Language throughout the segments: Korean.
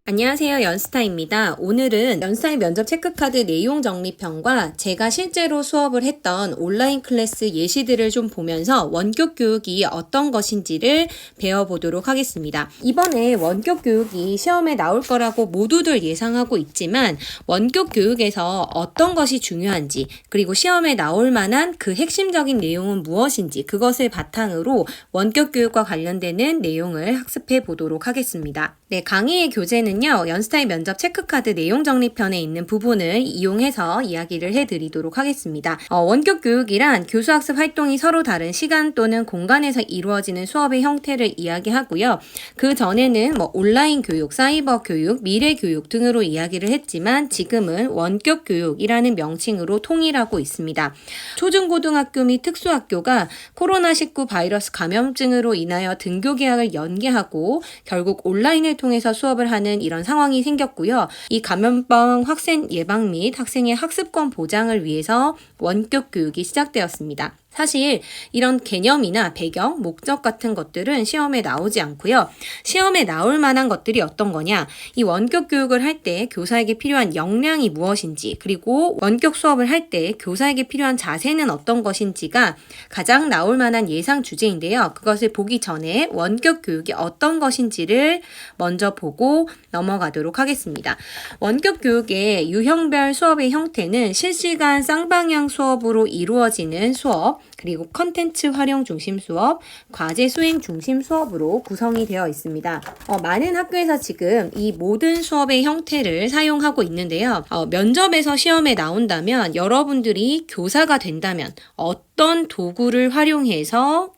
안녕하세요, 연스타입니다. 오늘은 연스타의 면접 체크카드 내용 정리편과 제가 실제로 수업을 했던 온라인 클래스 예시들을 좀 보면서 원격 교육이 어떤 것인지를 배워보도록 하겠습니다. 이번에 원격 교육이 시험에 나올 거라고 모두들 예상하고 있지만 원격 교육에서 어떤 것이 중요한지, 그리고 시험에 나올 만한 그 핵심적인 내용은 무엇인지, 그것을 바탕으로 원격 교육과 관련되는 내용을 학습해 보도록 하겠습니다. 네, 강의의 교재는요, 연스타의 면접 체크카드 내용 정리편에 있는 부분을 이용해서 이야기를 해드리도록 하겠습니다. 원격 교육이란 교수학습 활동이 서로 다른 시간 또는 공간에서 이루어지는 수업의 형태를 이야기하고요. 그 전에는 온라인 교육, 사이버 교육, 미래 교육 등으로 이야기를 했지만 지금은 원격 교육이라는 명칭으로 통일하고 있습니다. 초중고등학교 및 특수학교가 코로나19 바이러스 감염증으로 인하여 등교 계약을 연기하고 결국 온라인을 통해서 수업을 하는 이런 상황이 생겼고요. 이 감염병 확산 예방 및 학생의 학습권 보장을 위해서 원격 교육이 시작되었습니다. 사실 이런 개념이나 배경, 목적 같은 것들은 시험에 나오지 않고요. 시험에 나올 만한 것들이 어떤 거냐? 이 원격 교육을 할 때 교사에게 필요한 역량이 무엇인지, 그리고 원격 수업을 할 때 교사에게 필요한 자세는 어떤 것인지가 가장 나올 만한 예상 주제인데요. 그것을 보기 전에 원격 교육이 어떤 것인지를 먼저 보고 넘어가도록 하겠습니다. 원격 교육의 유형별 수업의 형태는 실시간 쌍방향 수업으로 이루어지는 수업, 그리고 컨텐츠 활용 중심 수업, 과제 수행 중심 수업으로 구성이 되어 있습니다. 많은 학교에서 지금 이 모든 수업의 형태를 사용하고 있는데요. 면접에서 시험에 나온다면 여러분들이 교사가 된다면 어떤 도구를 활용해서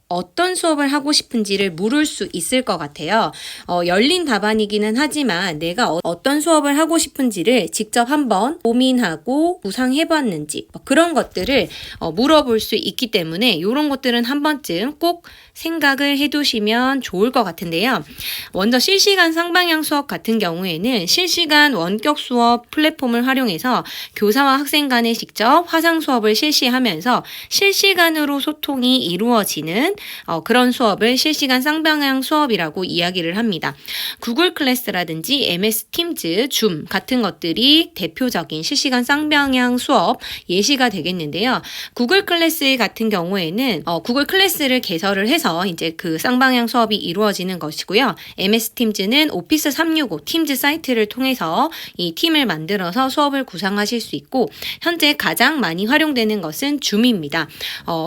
어떤 수업을 하고 싶은지를 물을 수 있을 것 같아요. 열린 답안이기는 하지만 내가 어떤 수업을 하고 싶은지를 직접 한번 고민하고 구상해봤는지 그런 것들을 물어볼 수 있기 때문에 이런 것들은 한 번쯤 꼭 생각을 해두시면 좋을 것 같은데요. 먼저 실시간 쌍방향 수업 같은 경우에는 실시간 원격 수업 플랫폼을 활용해서 교사와 학생 간에 직접 화상 수업을 실시하면서 실시간으로 소통이 이루어지는 그런 수업을 실시간 쌍방향 수업이라고 이야기를 합니다. 구글 클래스라든지 MS 팀즈, 줌 같은 것들이 대표적인 실시간 쌍방향 수업 예시가 되겠는데요. 구글 클래스 같은 경우에는 구글 클래스를 개설을 해서 이제 그 쌍방향 수업이 이루어지는 것이고요. MS 팀즈는 오피스 365 팀즈 사이트를 통해서 이 팀을 만들어서 수업을 구상하실 수 있고, 현재 가장 많이 활용되는 것은 줌입니다.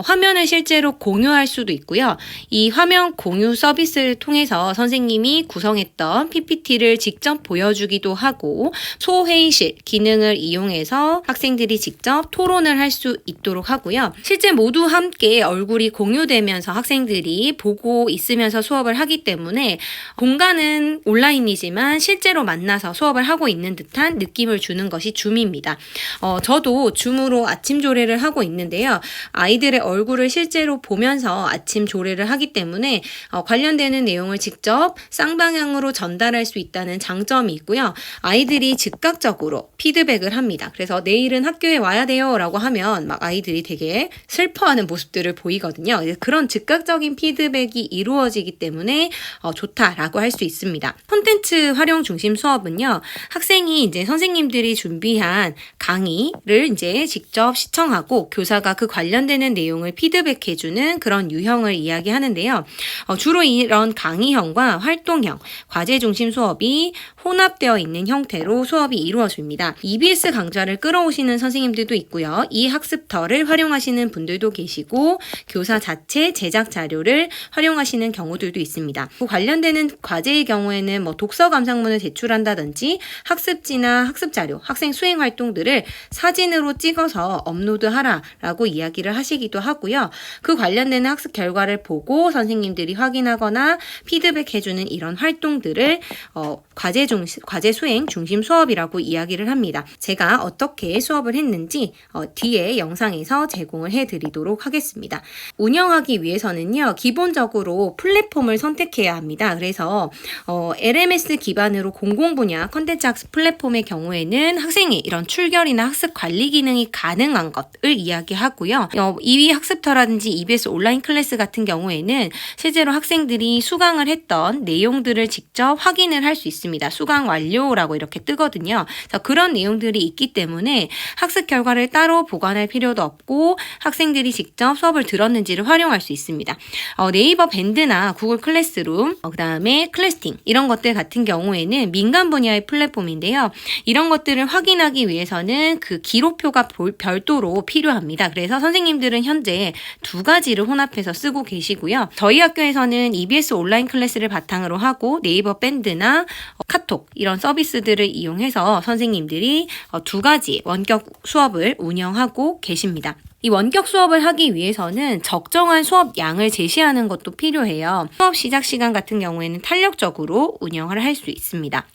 화면을 실제로 공유할 수도 있고요. 이 화면 공유 서비스를 통해서 선생님이 구성했던 PPT를 직접 보여주기도 하고, 소회의실 기능을 이용해서 학생들이 직접 토론을 할 수 있도록 하고요. 실제 모두 함께 얼굴이 공유되면서 학생들이 보고 있으면서 수업을 하기 때문에 공간은 온라인이지만 실제로 만나서 수업을 하고 있는 듯한 느낌을 주는 것이 줌입니다. 저도 줌으로 아침 조례를 하고 있는데요. 아이들의 얼굴을 실제로 보면서 아침 조례를 하기 때문에 관련되는 내용을 직접 쌍방향으로 전달할 수 있다는 장점이 있고요. 아이들이 즉각적으로 피드백을 합니다. 그래서 내일은 학교에 와야 돼요 라고 하면 막 아이들이 되게 슬퍼하는 모습들을 보이거든요. 그런 즉각적인 피드백이 이루어지기 때문에 좋다라고 할 수 있습니다. 콘텐츠 활용 중심 수업은요, 학생이 이제 선생님들이 준비한 강의를 이제 직접 시청하고 교사가 그 관련되는 내용을 피드백해주는 그런 유형을 이야기하는데요. 주로 이런 강의형과 활동형, 과제 중심 수업이 혼합되어 있는 형태로 수업이 이루어집니다. EBS 강좌를 끌어오시는 선생님들도 있고요. 이 학습터를 활용하시는 분들도 계시고, 교사 자체 제작 자료를 활용하시는 경우들도 있습니다. 관련되는 과제의 경우에는 독서 감상문을 제출한다든지 학습지나 학습자료, 학생 수행 활동들을 사진으로 찍어서 업로드하라라고 이야기를 하시기도 하고요. 그 관련되는 학습 결과를 보고 선생님들이 확인하거나 피드백해주는 이런 활동들을 과제 수행 중심 수업이라고 이야기를 합니다. 제가 어떻게 수업을 했는지 뒤에 영상에서 제공을 해드리도록 하겠습니다. 운영하기 위해서는요, 기본적으로 플랫폼을 선택해야 합니다. 그래서 LMS 기반으로 공공 분야 컨텐츠 학습 플랫폼의 경우에는 학생이 이런 출결이나 학습 관리 기능이 가능한 것을 이야기하고요. 이 학습터라든지 EBS 온라인 클래스 같은 경우에는 실제로 학생들이 수강을 했던 내용들을 직접 확인을 할 수 있습니다. 수강 완료라고 이렇게 뜨거든요. 그래서 그런 내용들이 있기 때문에 학습 결과를 따로 보관할 필요도 없고 학생들이 직접 수업을 들었는지를 활용할 수 있습니다. 네이버 밴드나 구글 클래스룸, 그다음에 클래스팅 이런 것들 같은 경우에는 민간 분야의 플랫폼인데요. 이런 것들을 확인하기 위해서는 그 기록표가 별도로 필요합니다. 그래서 선생님들은 현재 두 가지를 혼합해서 쓰고 계시고요. 저희 학교에서는 EBS 온라인 클래스를 바탕으로 하고 네이버 밴드나 카톡 이런 서비스들을 이용해서 선생님들이 두 가지 원격 수업을 운영하고 계십니다. 이 원격 수업을 하기 위해서는 적정한 수업 양을 제시하는 것도 필요해요. 수업 시작 시간 같은 경우에는 탄력적으로 운영을 할 수 있습니다.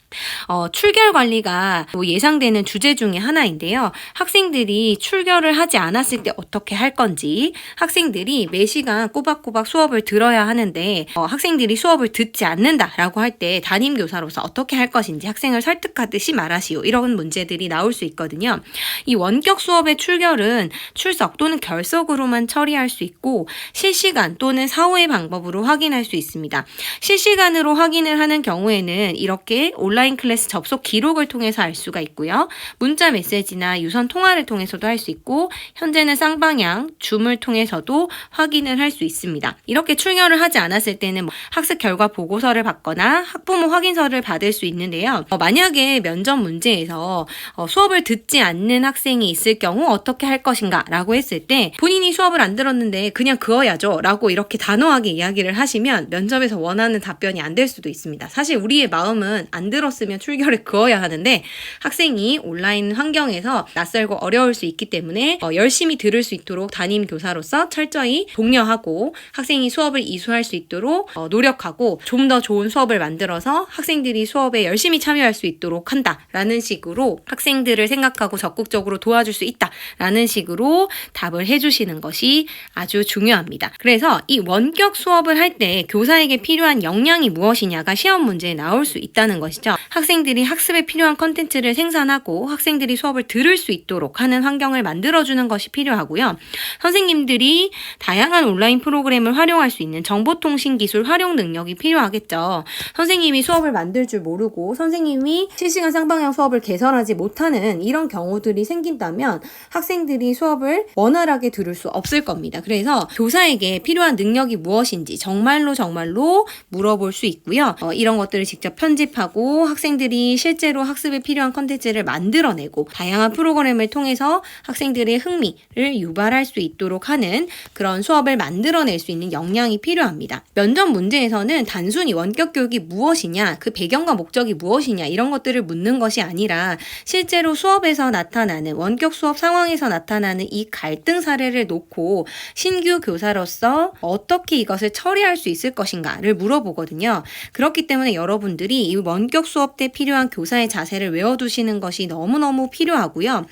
출결 관리가 예상되는 주제 중에 하나인데요. 학생들이 출결을 하지 않았을 때 어떻게 할 건지, 학생들이 매 시간 꼬박꼬박 수업을 들어야 하는데 학생들이 수업을 듣지 않는다라고 할 때 담임교사로서 어떻게 할 것인지 학생을 설득하듯이 말하시오. 이런 문제들이 나올 수 있거든요. 이 원격 수업의 출결은 출석 또는 결석으로만 처리할 수 있고 실시간 또는 사후의 방법으로 확인할 수 있습니다. 실시간으로 확인을 하는 경우에는 이렇게 온라인 클래스 접속 기록을 통해서 알 수가 있고요. 문자 메시지나 유선 통화를 통해서도 할 수 있고 현재는 쌍방향, 줌을 통해서도 확인을 할 수 있습니다. 이렇게 출결을 하지 않았을 때는 학습 결과 보고서를 받거나 학부모 확인서를 받을 수 있는데요. 만약에 면접 문제에서 수업을 듣지 않는 학생이 있을 경우 어떻게 할 것인가 라고 했을 때 본인이 수업을 안 들었는데 그냥 그어야죠 라고 이렇게 단호하게 이야기를 하시면 면접에서 원하는 답변이 안 될 수도 있습니다. 사실 우리의 마음은 안 들었으면 출결을 그어야 하는데 학생이 온라인 환경에서 낯설고 어려울 수 있기 때문에 열심히 들을 수 있도록 담임 교사로서 철저히 독려하고 학생이 수업을 이수할 수 있도록 노력하고 좀 더 좋은 수업을 만들어서 학생들이 수업에 열심히 참여할 수 있도록 한다라는 식으로 학생들을 생각하고 적극적으로 도와줄 수 있다라는 식으로 답을 해주시는 것이 아주 중요합니다. 그래서 이 원격 수업을 할 때 교사에게 필요한 역량이 무엇이냐가 시험 문제에 나올 수 있다는 것이죠. 학생들이 학습에 필요한 컨텐츠를 생산하고 학생들이 수업을 들을 수 있도록 하는 환경을 만들어주는 것이 필요하고요. 선생님들이 다양한 온라인 프로그램을 활용할 수 있는 정보통신기술 활용 능력이 필요하겠죠. 선생님이 수업을 만들 줄 모르고 선생님이 실시간 쌍방향 수업을 개설하지 못하는 이런 경우들이 생긴다면 학생들이 수업을 원활하게 들을 수 없을 겁니다. 그래서 교사에게 필요한 능력이 무엇인지 정말로 물어볼 수 있고요. 이런 것들을 직접 편집하고 학생들이 실제로 학습에 필요한 컨텐츠를 만들어내고 다양한 프로그램을 통해서 학생들의 흥미를 유발할 수 있도록 하는 그런 수업을 만들어낼 수 있는 역량이 필요합니다. 면접 문제에서는 단순히 원격 교육이 무엇이냐, 그 배경과 목적이 무엇이냐 이런 것들을 묻는 것이 아니라 실제로 수업에서 나타나는 원격 수업 상황에서 나타나는 이 갈등 사례를 놓고 신규 교사로서 어떻게 이것을 처리할 수 있을 것인가를 물어보거든요. 그렇기 때문에 여러분들이 이 원격 수업 때 필요한 교사의 자세를 외워두시는 것이 너무너무 필요하고요.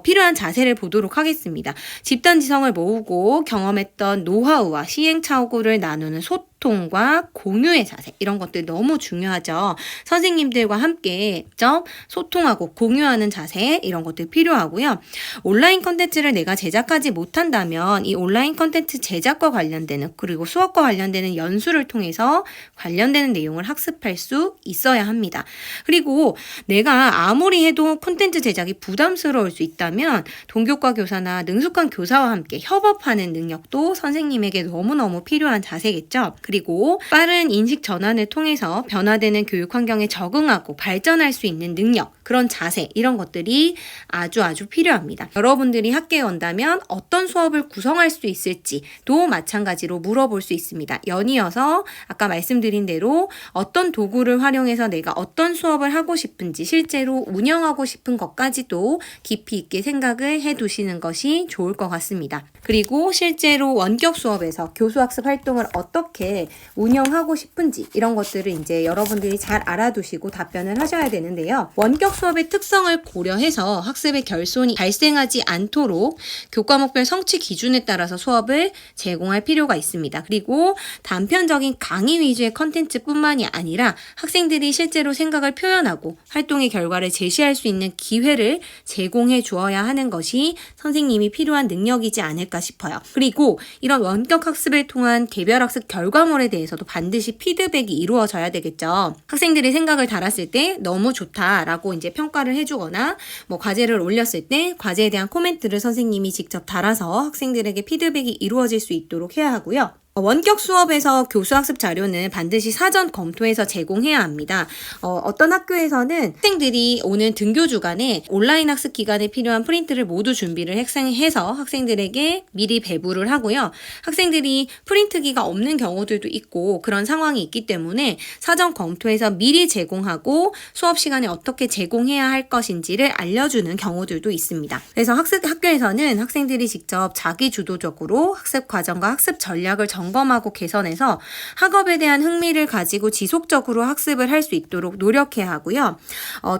필요한 자세를 보도록 하겠습니다. 집단지성을 모으고 경험했던 노하우와 시행착오를 나누는 소통과 공유의 자세 이런 것들 너무 중요하죠. 선생님들과 함께 직접 소통하고 공유하는 자세 이런 것들 필요하고요. 온라인 컨텐츠를 내가 제작하지 못한다면 이 온라인 컨텐츠 제작과 관련되는 그리고 수업과 관련되는 연수를 통해서 관련되는 내용을 학습할 수 있어야 합니다. 그리고 내가 아무리 해도 콘텐츠 제작이 부담스러울 수 있다면 동교과 교사나 능숙한 교사와 함께 협업하는 능력도 선생님에게 너무너무 필요한 자세겠죠. 그리고 빠른 인식 전환을 통해서 변화되는 교육 환경에 적응하고 발전할 수 있는 능력, 그런 자세 이런 것들이 아주 필요합니다. 여러분들이 학교에 온다면 어떤 수업을 구성할 수 있을지도 마찬가지로 물어볼 수 있습니다. 연이어서 아까 말씀드린 대로 어떤 도구를 활용해서 내가 어떤 수업을 하고 싶은지 실제로 운영하고 싶은 것까지도 깊이 있게 생각을 해두시는 것이 좋을 것 같습니다. 그리고 실제로 원격 수업에서 교수학습 활동을 어떻게 운영하고 싶은지 이런 것들을 이제 여러분들이 잘 알아두시고 답변을 하셔야 되는데요. 원격 원격 수업의 특성을 고려해서 학습의 결손이 발생하지 않도록 교과목별 성취 기준에 따라서 수업을 제공할 필요가 있습니다. 그리고 단편적인 강의 위주의 컨텐츠뿐만이 아니라 학생들이 실제로 생각을 표현하고 활동의 결과를 제시할 수 있는 기회를 제공해 주어야 하는 것이 선생님이 필요한 능력이지 않을까 싶어요. 그리고 이런 원격 학습을 통한 개별 학습 결과물에 대해서도 반드시 피드백이 이루어져야 되겠죠. 학생들이 생각을 달았을 때 너무 좋다라고 이제 평가를 해주거나 뭐 과제를 올렸을 때 과제에 대한 코멘트를 선생님이 직접 달아서 학생들에게 피드백이 이루어질 수 있도록 해야 하고요. 원격 수업에서 교수학습 자료는 반드시 사전 검토해서 제공해야 합니다. 어떤 학교에서는 학생들이 오는 등교 주간에 온라인 학습 기간에 필요한 프린트를 모두 준비를 해서 학생들에게 미리 배부를 하고요. 학생들이 프린트기가 없는 경우들도 있고 그런 상황이 있기 때문에 사전 검토해서 미리 제공하고 수업 시간에 어떻게 제공해야 할 것인지를 알려주는 경우들도 있습니다. 그래서 학교에서는 학생들이 직접 자기 주도적으로 학습 과정과 학습 전략을 점검하고 개선해서 학업에 대한 흥미를 가지고 지속적으로 학습을 할 수 있도록 노력해야 하고요.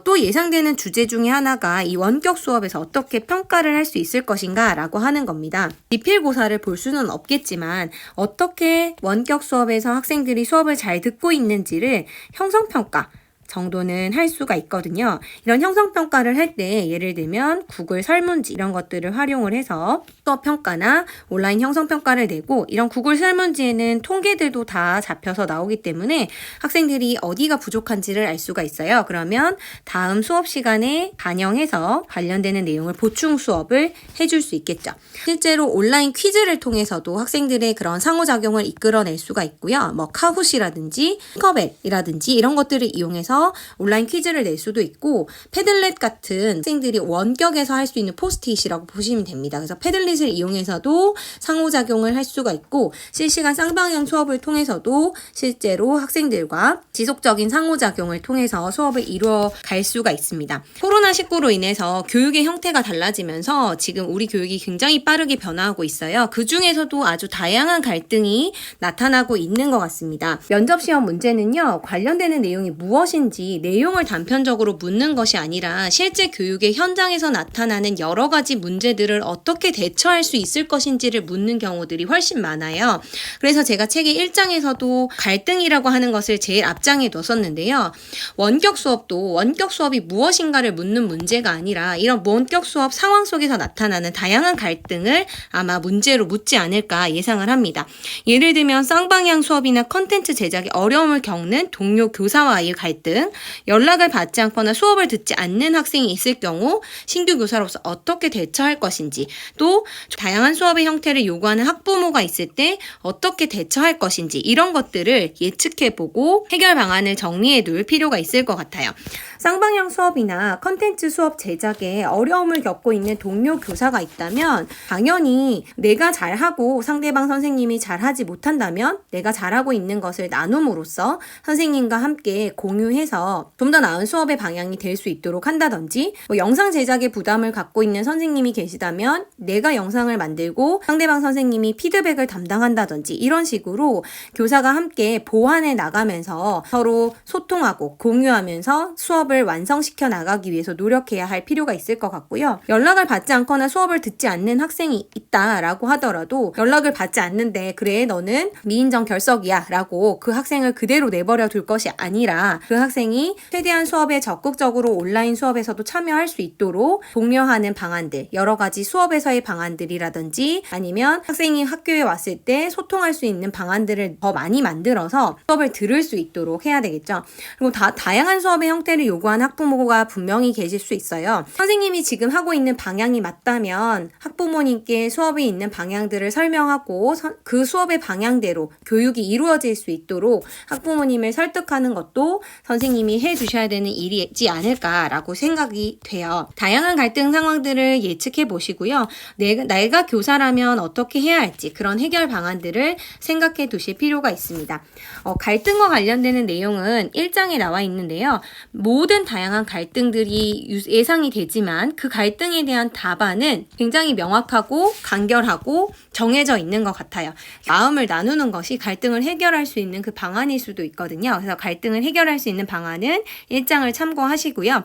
또 예상되는 주제 중에 하나가 이 원격 수업에서 어떻게 평가를 할 수 있을 것인가 라고 하는 겁니다. 기필고사를 볼 수는 없겠지만 어떻게 원격 수업에서 학생들이 수업을 잘 듣고 있는지를 형성평가 정도는 할 수가 있거든요. 이런 형성평가를 할 때 예를 들면 구글 설문지 이런 것들을 활용을 해서 수업 평가나 온라인 형성평가를 내고 이런 구글 설문지에는 통계들도 다 잡혀서 나오기 때문에 학생들이 어디가 부족한지를 알 수가 있어요. 그러면 다음 수업 시간에 반영해서 관련되는 내용을 보충 수업을 해줄 수 있겠죠. 실제로 온라인 퀴즈를 통해서도 학생들의 그런 상호작용을 이끌어낼 수가 있고요. 뭐 카굿이라든지 팅커벨이라든지 이런 것들을 이용해서 온라인 퀴즈를 낼 수도 있고 패들렛 같은 학생들이 원격에서 할 수 있는 포스트잇이라고 보시면 됩니다. 그래서 패들렛을 이용해서도 상호작용을 할 수가 있고 실시간 쌍방향 수업을 통해서도 실제로 학생들과 지속적인 상호작용을 통해서 수업을 이루어 갈 수가 있습니다. 코로나19로 인해서 교육의 형태가 달라지면서 지금 우리 교육이 굉장히 빠르게 변화하고 있어요. 그 중에서도 아주 다양한 갈등이 나타나고 있는 것 같습니다. 면접시험 문제는요, 관련되는 내용이 무엇인지 내용을 단편적으로 묻는 것이 아니라 실제 교육의 현장에서 나타나는 여러 가지 문제들을 어떻게 대처할 수 있을 것인지를 묻는 경우들이 훨씬 많아요. 그래서 제가 책의 1장에서도 갈등이라고 하는 것을 제일 앞장에 뒀었는데요. 원격 수업도 원격 수업이 무엇인가를 묻는 문제가 아니라 이런 원격 수업 상황 속에서 나타나는 다양한 갈등을 아마 문제로 묻지 않을까 예상을 합니다. 예를 들면 쌍방향 수업이나 컨텐츠 제작에 어려움을 겪는 동료 교사와의 갈등, 연락을 받지 않거나 수업을 듣지 않는 학생이 있을 경우 신규 교사로서 어떻게 대처할 것인지, 또 다양한 수업의 형태를 요구하는 학부모가 있을 때 어떻게 대처할 것인지 이런 것들을 예측해보고 해결 방안을 정리해 둘 필요가 있을 것 같아요. 쌍방향 수업이나 컨텐츠 수업 제작에 어려움을 겪고 있는 동료 교사가 있다면 당연히 내가 잘하고 상대방 선생님이 잘하지 못한다면 내가 잘하고 있는 것을 나눔으로써 선생님과 함께 공유해서 좀 더 나은 수업의 방향이 될 수 있도록 한다든지, 영상 제작에 부담을 갖고 있는 선생님이 계시다면 내가 영상을 만들고 상대방 선생님이 피드백을 담당한다든지 이런 식으로 교사가 함께 보완해 나가면서 서로 소통하고 공유하면서 수업을 완성시켜 나가기 위해서 노력해야 할 필요가 있을 것 같고요. 연락을 받지 않거나 수업을 듣지 않는 학생이 있다라고 하더라도 연락을 받지 않는데 그래 너는 미인정 결석이야 라고 그 학생을 그대로 내버려 둘 것이 아니라 그 학생이 최대한 수업에 적극적으로 온라인 수업에서도 참여할 수 있도록 독려하는 방안들, 여러 가지 수업에서의 방안들이라든지 아니면 학생이 학교에 왔을 때 소통할 수 있는 방안들을 더 많이 만들어서 수업을 들을 수 있도록 해야 되겠죠. 그리고 다양한 수업의 형태를 요구하는 학부모가 분명히 계실 수 있어요. 선생님이 지금 하고 있는 방향이 맞다면 학부모님께 수업이 있는 방향들을 설명하고 그 수업의 방향대로 교육이 이루어질 수 있도록 학부모님을 설득하는 것도 선생님이 해주셔야 되는 일이지 않을까라고 생각이 돼요. 다양한 갈등 상황들을 예측해 보시고요. 내가 교사라면 어떻게 해야 할지 그런 해결 방안들을 생각해 두실 필요가 있습니다. 갈등과 관련되는 내용은 1장에 나와 있는데요. 모든 다양한 갈등들이 예상이 되지만 그 갈등에 대한 답안은 굉장히 명확하고 간결하고 정해져 있는 것 같아요. 마음을 나누는 것이 갈등을 해결할 수 있는 그 방안일 수도 있거든요. 그래서 갈등을 해결할 수 있는 방안은 1장을 참고하시고요.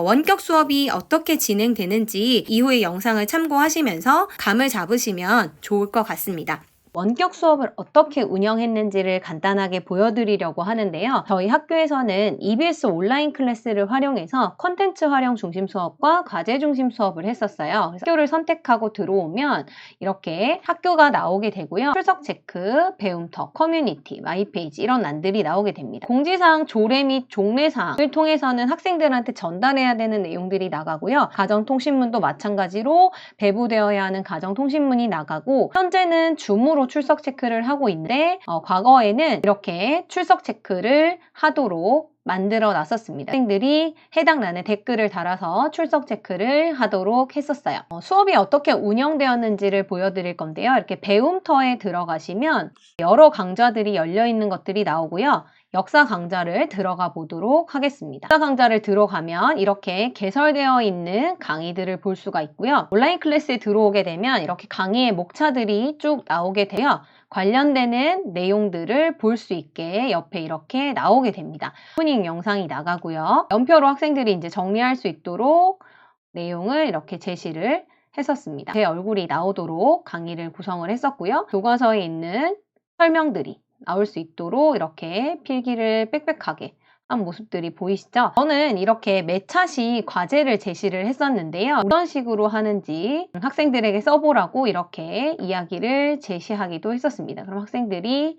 원격 수업이 어떻게 진행되는지 이후의 영상을 참고하시면서 감을 잡으시면 좋을 것 같습니다. 원격 수업을 어떻게 운영했는지를 간단하게 보여드리려고 하는데요. 저희 학교에서는 EBS 온라인 클래스를 활용해서 컨텐츠 활용 중심 수업과 과제 중심 수업을 했었어요. 그래서 학교를 선택하고 들어오면 이렇게 학교가 나오게 되고요. 출석 체크, 배움터, 커뮤니티, 마이페이지 이런 란들이 나오게 됩니다. 공지사항, 조례 및 종례사항을 통해서는 학생들한테 전달해야 되는 내용들이 나가고요. 가정통신문도 마찬가지로 배부되어야 하는 가정통신문이 나가고 현재는 줌으로 출석 체크를 하고 있는데 과거에는 이렇게 출석 체크를 하도록 만들어 놨었습니다. 학생들이 해당 란에 댓글을 달아서 출석 체크를 하도록 했었어요. 수업이 어떻게 운영되었는지를 보여드릴 건데요. 이렇게 배움터에 들어가시면 여러 강좌들이 열려있는 것들이 나오고요. 역사 강좌를 들어가 보도록 하겠습니다. 역사 강좌를 들어가면 이렇게 개설되어 있는 강의들을 볼 수가 있고요. 온라인 클래스에 들어오게 되면 이렇게 강의의 목차들이 쭉 나오게 되어 관련되는 내용들을 볼 수 있게 옆에 이렇게 나오게 됩니다. 오프닝 영상이 나가고요. 연표로 학생들이 이제 정리할 수 있도록 내용을 이렇게 제시를 했었습니다. 제 얼굴이 나오도록 강의를 구성을 했었고요. 교과서에 있는 설명들이 나올 수 있도록 이렇게 필기를 빽빽하게 한 모습들이 보이시죠? 저는 이렇게 매 차시 과제를 제시를 했었는데요. 어떤 식으로 하는지 학생들에게 써보라고 이렇게 이야기를 제시하기도 했었습니다. 그럼 학생들이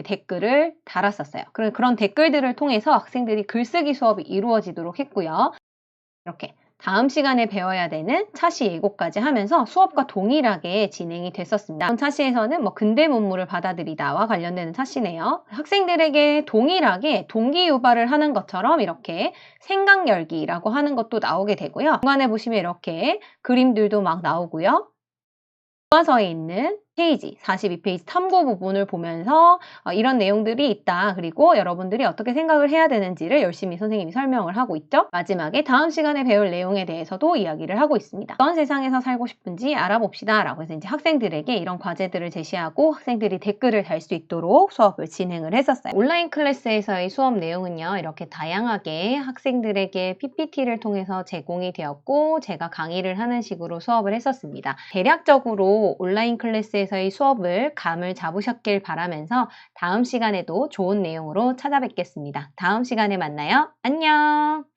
댓글을 달았었어요. 그런 댓글들을 통해서 학생들이 글쓰기 수업이 이루어지도록 했고요. 이렇게 다음 시간에 배워야 되는 차시 예고까지 하면서 수업과 동일하게 진행이 됐었습니다. 이번 차시에서는 근대 문물을 받아들이다와 관련되는 차시네요. 학생들에게 동일하게 동기 유발을 하는 것처럼 이렇게 생각 열기라고 하는 것도 나오게 되고요. 중간에 보시면 이렇게 그림들도 막 나오고요. 교과서에 있는 페이지 42페이지 탐구 부분을 보면서 이런 내용들이 있다. 그리고 여러분들이 어떻게 생각을 해야 되는지를 열심히 선생님이 설명을 하고 있죠. 마지막에 다음 시간에 배울 내용에 대해서도 이야기를 하고 있습니다. 어떤 세상에서 살고 싶은지 알아봅시다. 라고 해서 이제 학생들에게 이런 과제들을 제시하고 학생들이 댓글을 달 수 있도록 수업을 진행을 했었어요. 온라인 클래스에서의 수업 내용은요. 이렇게 다양하게 학생들에게 PPT를 통해서 제공이 되었고 제가 강의를 하는 식으로 수업을 했었습니다. 대략적으로 온라인 클래스에서의 수업을 감을 잡으셨길 바라면서 다음 시간에도 좋은 내용으로 찾아뵙겠습니다. 다음 시간에 만나요. 안녕!